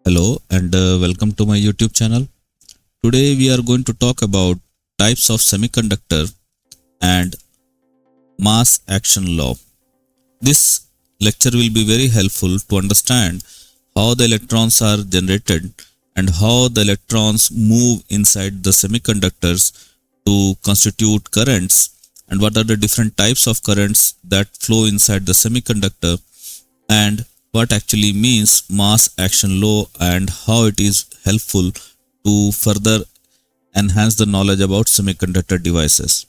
Hello and welcome to my YouTube channel. Today we are going to talk about types of semiconductor and mass action law. This lecture will be very helpful to understand how the electrons are generated and how the electrons move inside the semiconductors to constitute currents and what are the different types of currents that flow inside the semiconductor and what actually means mass action law and how it is helpful to further enhance the knowledge about semiconductor devices.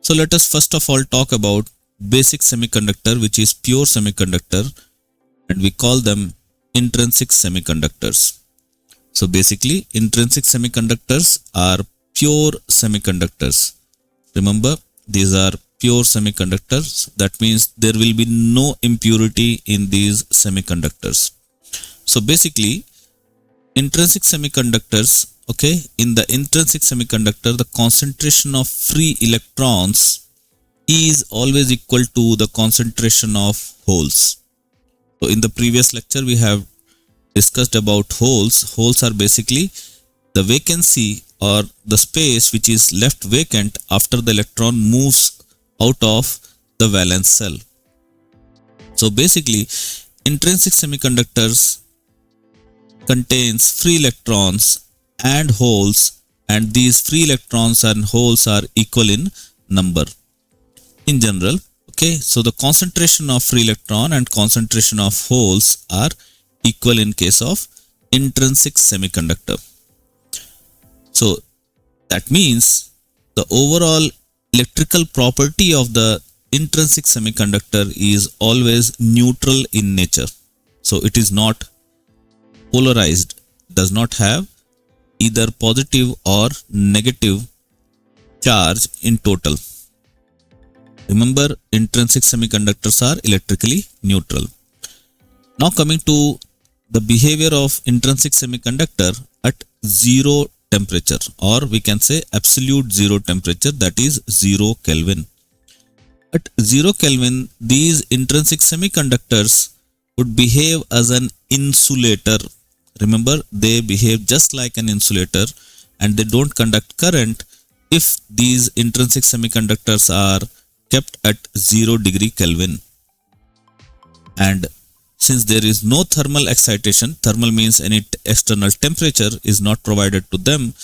So let us first of all talk about basic semiconductor, which is pure semiconductor, and we call them intrinsic semiconductors. So basically intrinsic semiconductors are pure semiconductors. Remember, these are pure semiconductors. That means there will be no impurity in these semiconductors. So basically intrinsic semiconductors, in the intrinsic semiconductor, the concentration of free electrons is always equal to the concentration of holes. So in the previous lecture we have discussed about holes. Holes are basically the vacancy or the space which is left vacant after the electron moves out of the valence cell. So basically intrinsic semiconductors contains free electrons and holes, and these free electrons and holes are equal in number in general. So the concentration of free electron and concentration of holes are equal in case of intrinsic semiconductor. So that means the overall electrical property of the intrinsic semiconductor is always neutral in nature. So it is not polarized, does not have either positive or negative charge in total. Remember, intrinsic semiconductors are electrically neutral. Now coming to the behavior of intrinsic semiconductor at zero temperature, or we can say absolute zero temperature, that is 0 Kelvin. At 0 Kelvin, these intrinsic semiconductors would behave as an insulator. Remember, they behave just like an insulator and they don't conduct current if these intrinsic semiconductors are kept at 0 degree Kelvin. And since there is no thermal excitation, thermal means any external temperature is not provided to them,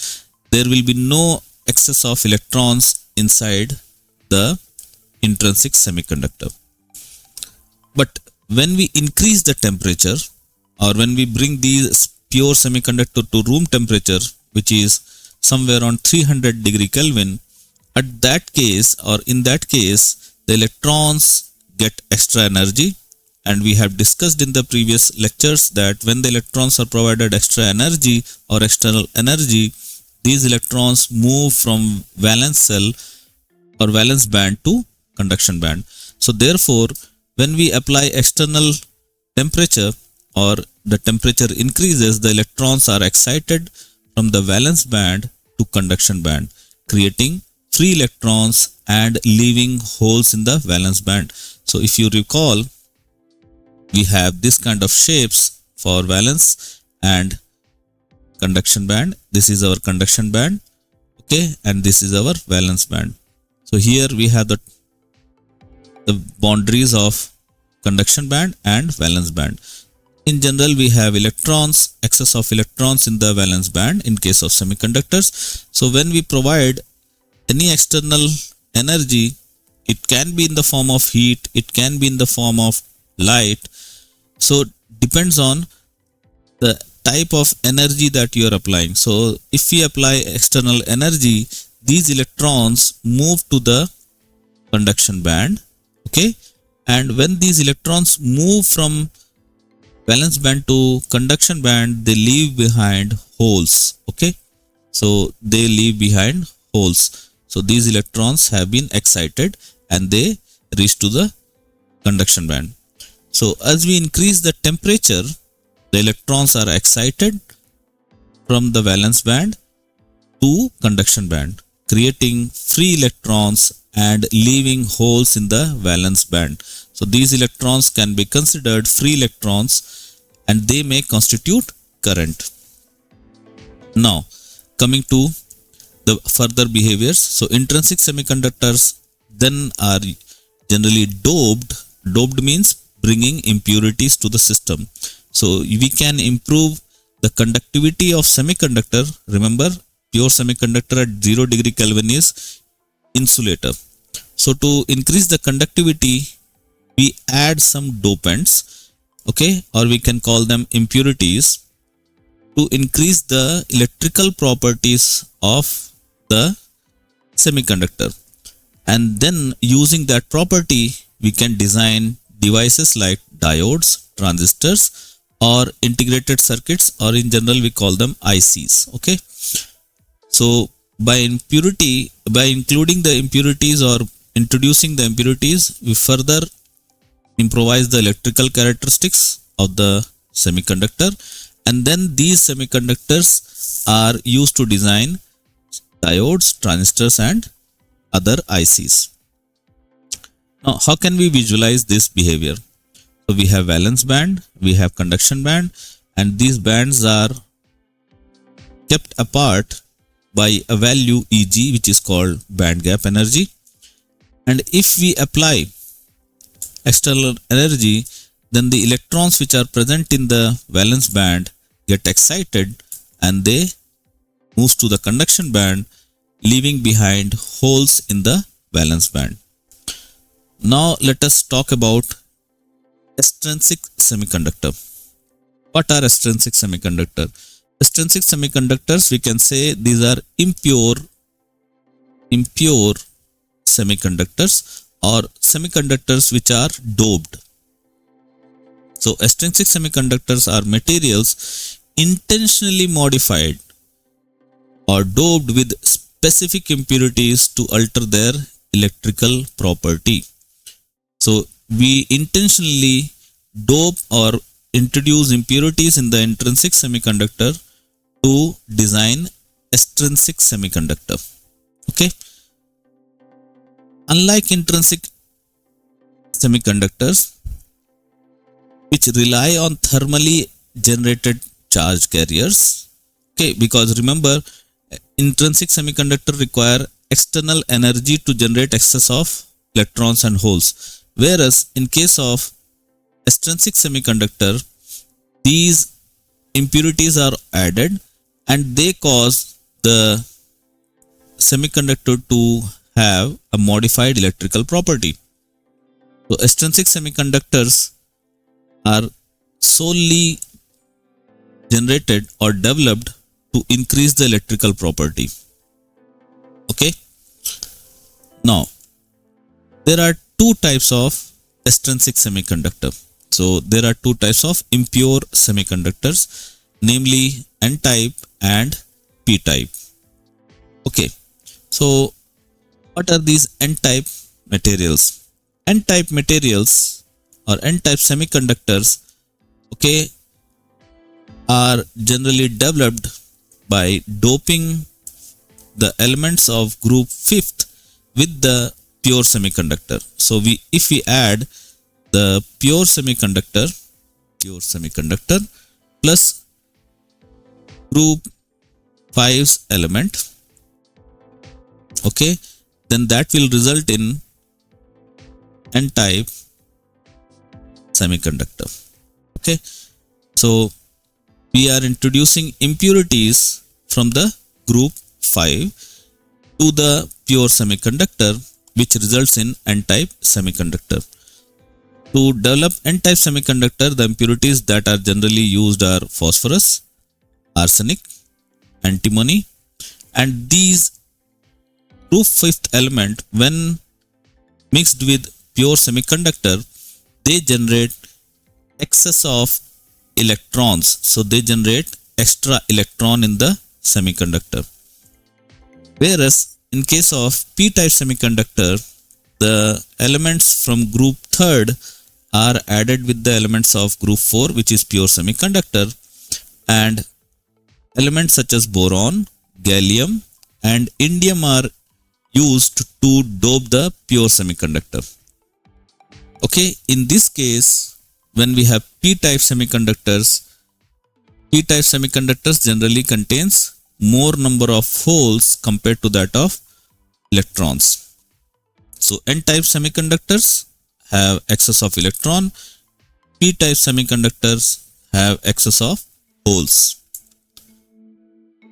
there will be no excess of electrons inside the intrinsic semiconductor. But when we increase the temperature, or when we bring these pure semiconductor to room temperature, which is somewhere on 300 degree Kelvin, at that case, or in that case, the electrons get extra energy. And we have discussed in the previous lectures that when the electrons are provided extra energy or external energy, these electrons move from valence cell or valence band to conduction band. So therefore, when we apply external temperature or the temperature increases, the electrons are excited from the valence band to conduction band, creating free electrons and leaving holes in the valence band. So if you recall, we have this kind of shapes for valence and conduction band. This is our conduction band, and this is our valence band. So here we have the boundaries of conduction band and valence band. In general, we have electrons, excess of electrons in the valence band in case of semiconductors. So when we provide any external energy, it can be in the form of heat, it can be in the form of light. So depends on the type of energy that you are applying. So if we apply external energy, these electrons move to the conduction band, and when these electrons move from valence band to conduction band, they leave behind holes. So they leave behind holes. So these electrons have been excited and they reach to the conduction band. So as we increase the temperature, the electrons are excited from the valence band to conduction band, creating free electrons and leaving holes in the valence band. So these electrons can be considered free electrons and they may constitute current. Now, coming to the further behaviors. So intrinsic semiconductors then are generally doped. Doped means bringing impurities to the system. So we can improve the conductivity of semiconductor. Remember, pure semiconductor at 0 degree Kelvin is insulator. So to increase the conductivity, we add some dopants, okay, or we can call them impurities, to increase the electrical properties of the semiconductor. And then using that property, we can design devices like diodes, transistors, or integrated circuits, or in general we call them ICs. Okay. So by including the impurities or introducing the impurities, we further improvise the electrical characteristics of the semiconductor, and then these semiconductors are used to design diodes, transistors, and other ICs. Now, how can we visualize this behavior? So we have valence band, we have conduction band, and these bands are kept apart by a value Eg, which is called band gap energy. And if we apply external energy, then the electrons which are present in the valence band get excited and they move to the conduction band, leaving behind holes in the valence band. Now let us talk about extrinsic semiconductor. What are extrinsic semiconductor? Extrinsic semiconductors, we can say these are impure semiconductors or semiconductors which are doped. So extrinsic semiconductors are materials intentionally modified or doped with specific impurities to alter their electrical property. So we intentionally dope or introduce impurities in the intrinsic semiconductor to design extrinsic semiconductor. Okay. Unlike intrinsic semiconductors, which rely on thermally generated charge carriers, okay, because remember, intrinsic semiconductor require external energy to generate excess of electrons and holes, whereas in case of extrinsic semiconductor, these impurities are added and they cause the semiconductor to have a modified electrical property. So extrinsic semiconductors are solely generated or developed to increase the electrical property. Okay. Now, there are two types of extrinsic semiconductor. So there are two types of impure semiconductors, namely N-type and P-type. Okay. So what are these N-type materials? N-type materials or N-type semiconductors, okay, are generally developed by doping the elements of group 5th with the pure semiconductor. So if we add the pure semiconductor plus group 5's element, okay, then that will result in N-type semiconductor. Okay, so we are introducing impurities from the group 5 to the pure semiconductor, which results in N-type semiconductor. To develop N-type semiconductor, the impurities that are generally used are phosphorus, arsenic, antimony, and these group 5th element, when mixed with pure semiconductor, they generate excess of electrons. So they generate extra electron in the semiconductor. Whereas in case of P-type semiconductor, the elements from group 3rd are added with the elements of group 4, which is pure semiconductor, and elements such as boron, gallium, and indium are used to dope the pure semiconductor. Okay, in this case, when we have P-type semiconductors, P-type semiconductors generally contains more number of holes compared to that of electrons. So N-type semiconductors have excess of electron. P-type semiconductors have excess of holes.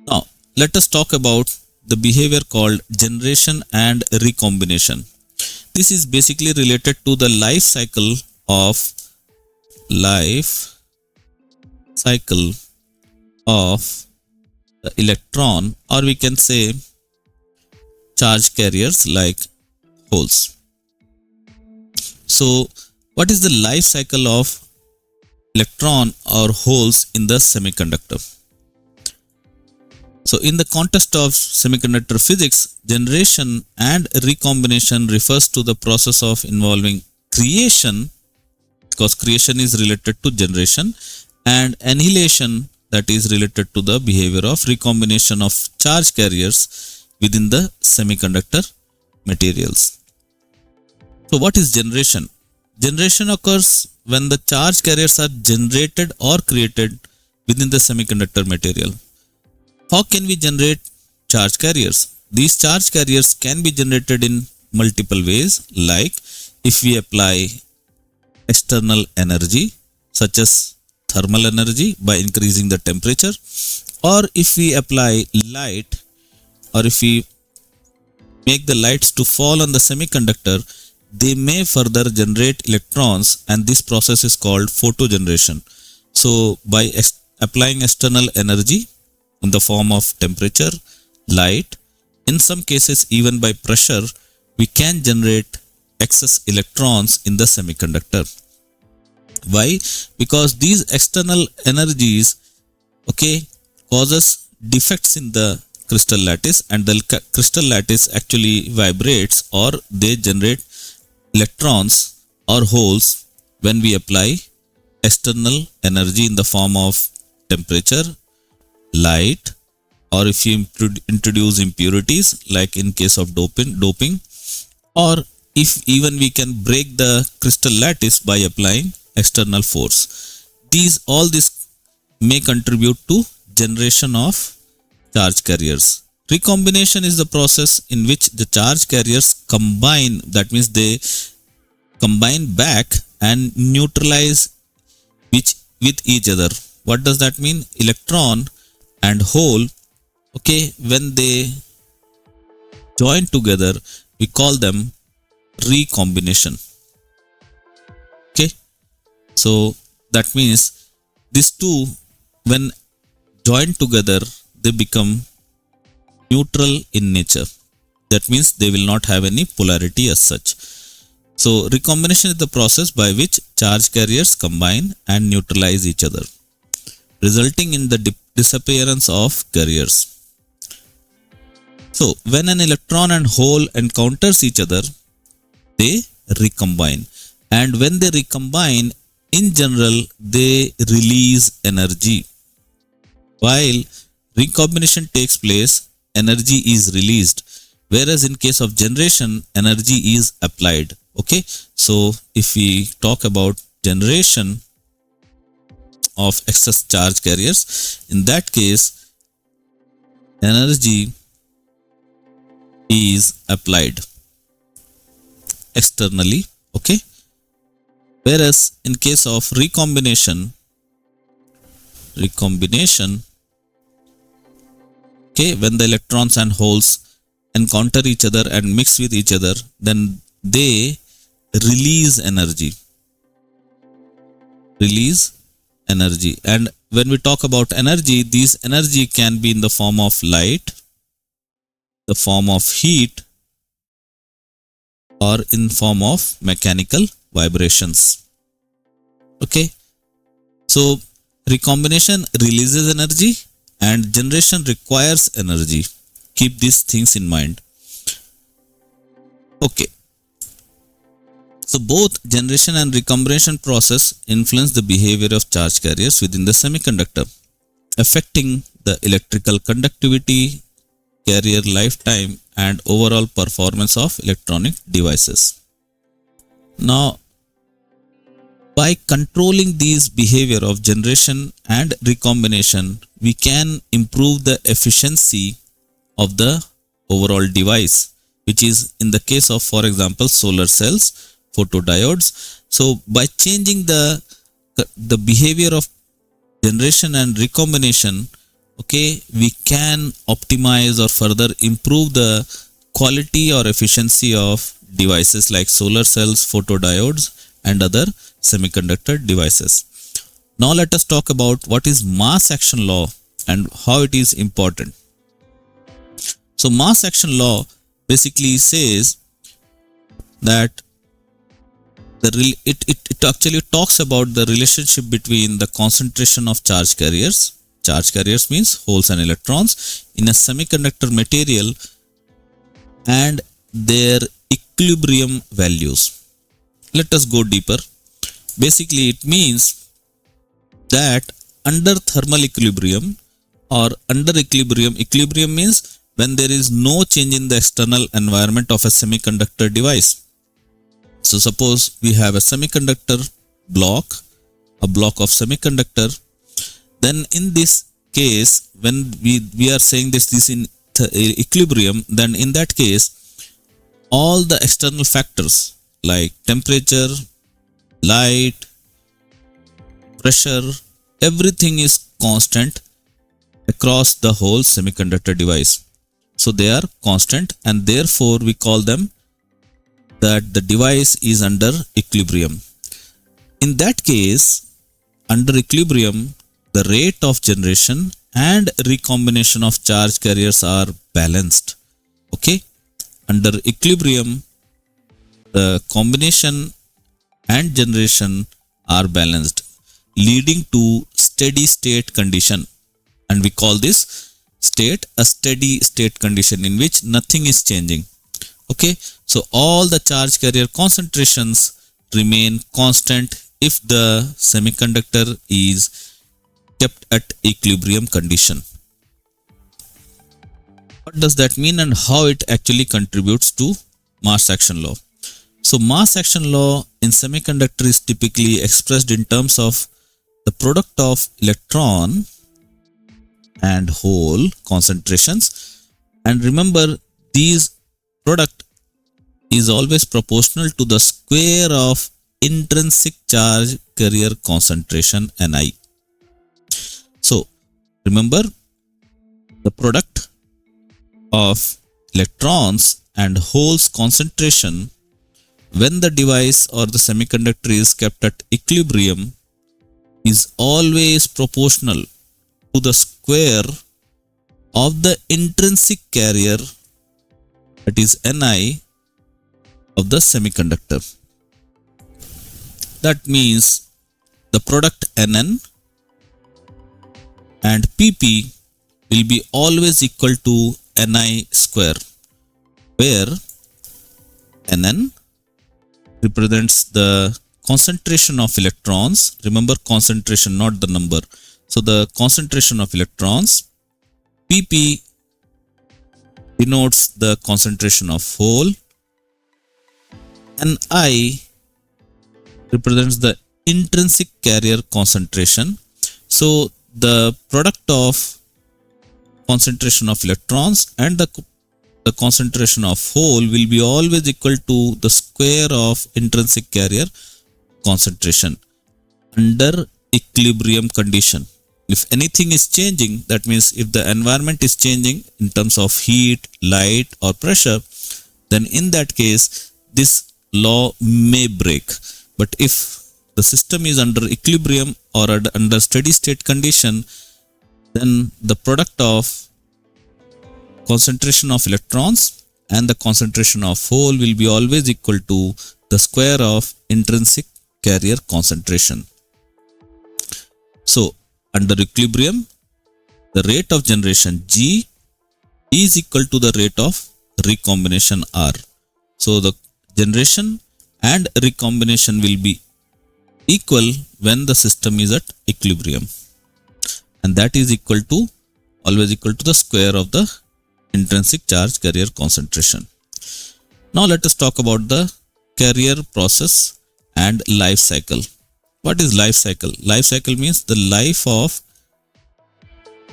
Now let us talk about the behavior called generation and recombination. This is basically related to the life cycle of the electron, or we can say charge carriers like holes. So what is the life cycle of electron or holes in the semiconductor? So in the context of semiconductor physics, generation and recombination refers to the process of involving creation, because creation is related to generation, and annihilation, that is related to the behavior of recombination of charge carriers within the semiconductor materials. So what is generation? Generation occurs when the charge carriers are generated or created within the semiconductor material. How can we generate charge carriers? These charge carriers can be generated in multiple ways, like if we apply external energy such as thermal energy by increasing the temperature, or if we apply light, or if we make the lights to fall on the semiconductor, they may further generate electrons, and this process is called photogeneration. So by applying external energy in the form of temperature, light, in some cases even by pressure, we can generate excess electrons in the semiconductor. Why? Because these external energies, causes defects in the crystal lattice, and the crystal lattice actually vibrates, or they generate electrons or holes when we apply external energy in the form of temperature, light, or if you introduce impurities like in case of doping, or if even we can break the crystal lattice by applying external force. All this may contribute to generation of charge carriers. Recombination is the process in which the charge carriers combine, that means they combine back and neutralize with each other. What does that mean? Electron and hole, when they join together, we call them recombination. So that means these two, when joined together, they become neutral in nature. That means they will not have any polarity as such. So recombination is the process by which charge carriers combine and neutralize each other, resulting in the disappearance of carriers. So when an electron and hole encounters each other, they recombine, and when they recombine, in general, they release energy. While recombination takes place, energy is released, whereas in case of generation, energy is applied. So if we talk about generation of excess charge carriers, in that case, energy is applied externally. Whereas in case of recombination, when the electrons and holes encounter each other and mix with each other, then they release energy. And when we talk about energy, this energy can be in the form of light, the form of heat, or in form of mechanical vibrations. So recombination releases energy and generation requires energy. Keep these things in mind. So both generation and recombination process influence the behavior of charge carriers within the semiconductor, affecting the electrical conductivity, carrier lifetime, and overall performance of electronic devices. Now, By controlling these behavior of generation and recombination, we can improve the efficiency of the overall device, which is in the case of, for example, solar cells, photodiodes. So by changing the behavior of generation and recombination, okay, we can optimize or further improve the quality or efficiency of devices like solar cells, photodiodes, and other semiconductor devices. Now let us talk about what is mass action law and how it is important. So mass action law basically says that it actually talks about the relationship between the concentration of charge carriers. Charge carriers means holes and electrons in a semiconductor material and their equilibrium values. Let us go deeper. Basically, it means that under thermal equilibrium or under equilibrium means when there is no change in the external environment of a semiconductor device. So suppose we have a semiconductor block, a block of semiconductor, then in this case, when we are saying this in equilibrium, then in that case, all the external factors like temperature, light, pressure, everything is constant across the whole semiconductor device. So they are constant and therefore we call them that the device is under equilibrium. In that case, under equilibrium, the rate of generation and recombination of charge carriers are balanced. Okay, under equilibrium, the combination and generation are balanced, leading to steady state condition, and we call this state a steady state condition in which nothing is changing. Okay, so all the charge carrier concentrations remain constant if the semiconductor is kept at equilibrium condition. What does that mean and how it actually contributes to mass action law? So mass action law in semiconductor is typically expressed in terms of the product of electron and hole concentrations. And remember, these product is always proportional to the square of intrinsic charge carrier concentration Ni. So remember, the product of electrons and holes concentration when the device or the semiconductor is kept at equilibrium is always proportional to the square of the intrinsic carrier, that is Ni, of the semiconductor. That means the product Nn and Pp will be always equal to Ni square, where Nn represents the concentration of electrons. Remember, concentration, not the number. So the concentration of electrons. Pp denotes the concentration of hole. Ni represents the intrinsic carrier concentration. So the product of concentration of electrons and the concentration of hole will be always equal to the square of intrinsic carrier concentration under equilibrium condition. If anything is changing, that means if the environment is changing in terms of heat, light or pressure, then in that case this law may break. But if the system is under equilibrium or under steady state condition, then the product of concentration of electrons and the concentration of hole will be always equal to the square of intrinsic carrier concentration. So under equilibrium, the rate of generation G is equal to the rate of recombination R. So the generation and recombination will be equal when the system is at equilibrium, and that is equal to always equal to the square of the intrinsic charge carrier concentration. Now let us talk about the carrier process and life cycle. What is life cycle? Life cycle means the life of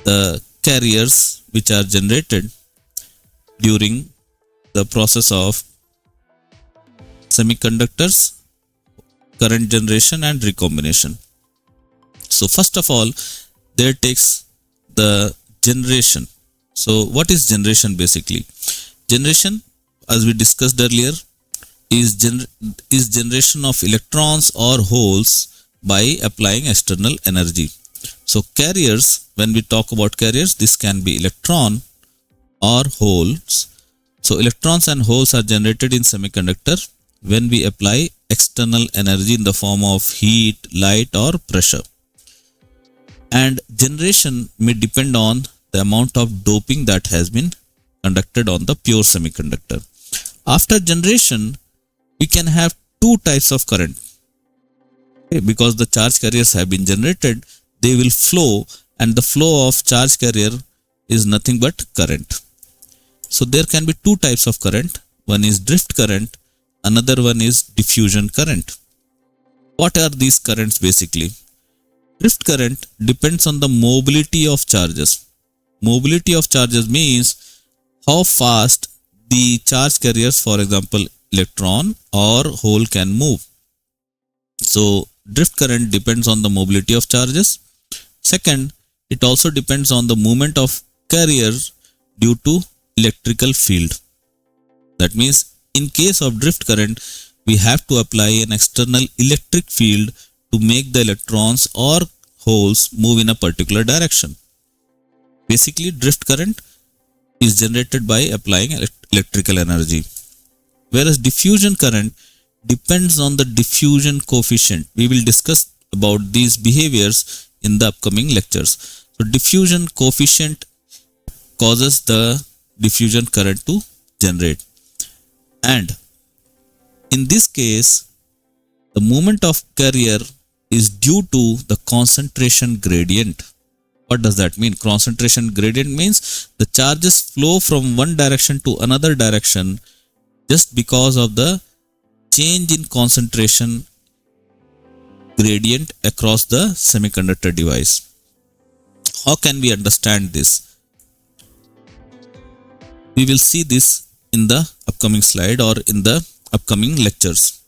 the carriers which are generated during the process of semiconductors, current generation and recombination. So first of all, there takes the generation. So what is generation basically? Generation, as we discussed earlier, is generation of electrons or holes by applying external energy. So carriers, when we talk about carriers, this can be electron or holes. So electrons and holes are generated in semiconductor when we apply external energy in the form of heat, light or pressure. And generation may depend on the amount of doping that has been conducted on the pure semiconductor. After generation, we can have two types of current. Okay, because the charge carriers have been generated, they will flow, and the flow of charge carrier is nothing but current. So there can be two types of current. One is drift current, another one is diffusion current. What are these currents basically? Drift current depends on the mobility of charges. Mobility of charges means how fast the charge carriers, for example, electron or hole, can move. So drift current depends on the mobility of charges. Second, it also depends on the movement of carriers due to electrical field. That means in case of drift current, we have to apply an external electric field to make the electrons or holes move in a particular direction. Basically, drift current is generated by applying electrical energy. Whereas diffusion current depends on the diffusion coefficient. We will discuss about these behaviors in the upcoming lectures. So diffusion coefficient causes the diffusion current to generate. And in this case, the movement of carrier is due to the concentration gradient. What does that mean? Concentration gradient means the charges flow from one direction to another direction just because of the change in concentration gradient across the semiconductor device. How can we understand this? We will see this in the upcoming slide or in the upcoming lectures.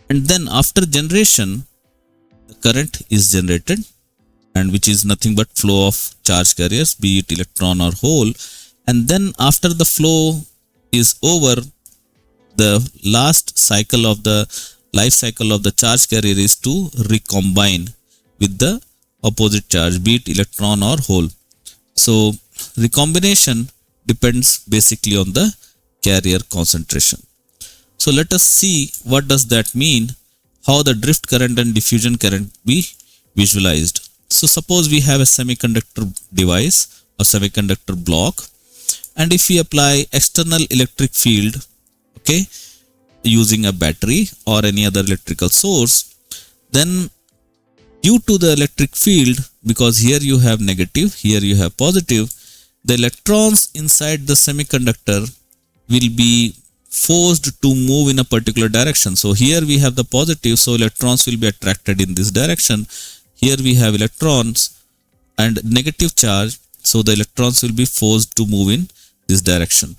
And then after generation, the current is generated, and which is nothing but flow of charge carriers, be it electron or hole. And then after the flow is over, the last cycle of the life cycle of the charge carrier is to recombine with the opposite charge, be it electron or hole. So recombination depends basically on the carrier concentration. So let us see what does that mean, how the drift current and diffusion current be visualized. So suppose we have a semiconductor device or semiconductor block, and if we apply external electric field, okay, using a battery or any other electrical source, then due to the electric field, because here you have negative, here you have positive, the electrons inside the semiconductor will be forced to move in a particular direction. So here we have the positive, so electrons will be attracted in this direction. Here we have electrons and negative charge, so the electrons will be forced to move in this direction.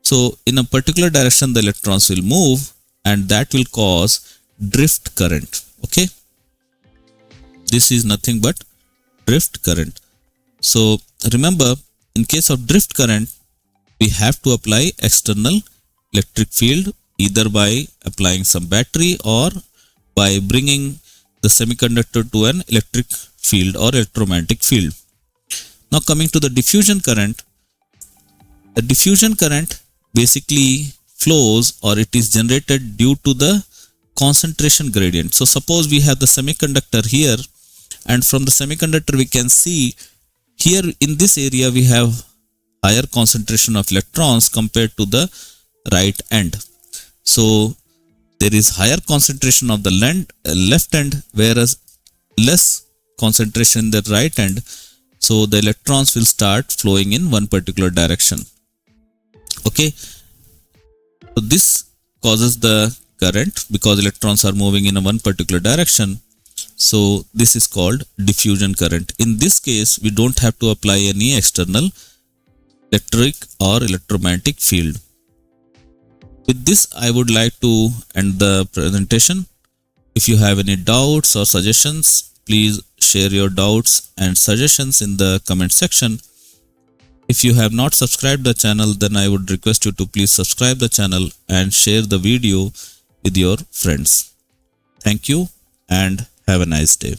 So in a particular direction the electrons will move, and that will cause drift current. Okay, this is nothing but drift current. So remember, in case of drift current, we have to apply external electric field either by applying some battery or by bringing the semiconductor to an electric field or electromagnetic field. Now coming to the diffusion current, the diffusion current basically flows or it is generated due to the concentration gradient. So suppose we have the semiconductor here, and from the semiconductor we can see here in this area we have higher concentration of electrons compared to the right end. So there is higher concentration of the left end, whereas less concentration in the right end. So the electrons will start flowing in one particular direction. Okay, so this causes the current because electrons are moving in a one particular direction. So this is called diffusion current. In this case, we don't have to apply any external electric or electromagnetic field. With this, I would like to end the presentation. If you have any doubts or suggestions, please share your doubts and suggestions in the comment section. If you have not subscribed the channel, then I would request you to please subscribe the channel and share the video with your friends. Thank you and have a nice day.